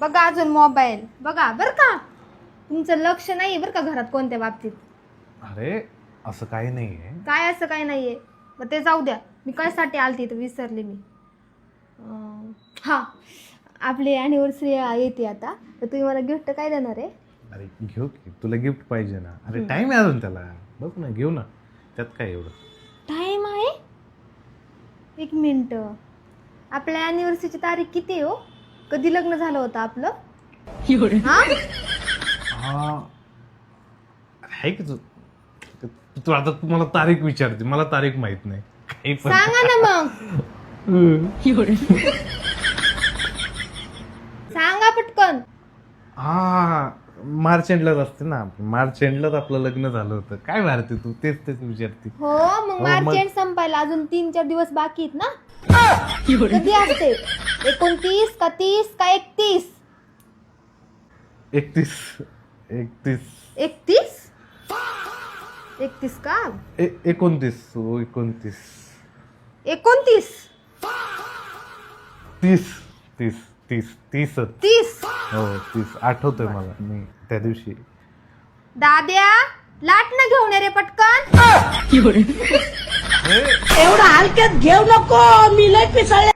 बघा अजून मोबाईल बघा बर का. तुमचं लक्ष नाही बर का घरात कोणत्या बाबतीत. अरे असं काही नाहीये. काय असं काही नाहीये. मग ते जाऊ द्या. मी कशासाठी आलती तर विसरले मी. हा आपली अॅनिव्हर्सरी येते आता तर तुम्ही मला गिफ्ट काय देणार आहे. अरे घेऊ की, तुला गिफ्ट पाहिजे ना. अरे टाइम आहे अजून त्याला. बघ ना, घेऊ ना, त्यात काय एवढं. टाइम आहे. एक मिनिट. आपल्या अॅनिव्हर्सरीची तारीख किती आहे हो. कधी लग्न झालं होतं आपलं. हा हा आहे की तू आता तू मला तारीख विचारते. मला तारीख माहित नाही काही पण. सांगा ना मग. सांगा पटकन. हा मार्च एंडलाच असते ना. मार्च एंडलाच आपलं लग्न झालं होतं. काय मारते तू, तेच विचारते. हो मग मार्च मग- एंड संपायला अजून 3-4 दिवस बाकी आहेत ना. कधी असते 29 का 30 का 31. 31 31 31 31 का 29 29 29 30 30 30 30 30. हो 30 आठवतंय मला. मी त्या दिवशी दाद्या लाट ना घेऊन ये रे पटकन. एवढा हलक्यात घेऊ नको, मी लय पिसाळले.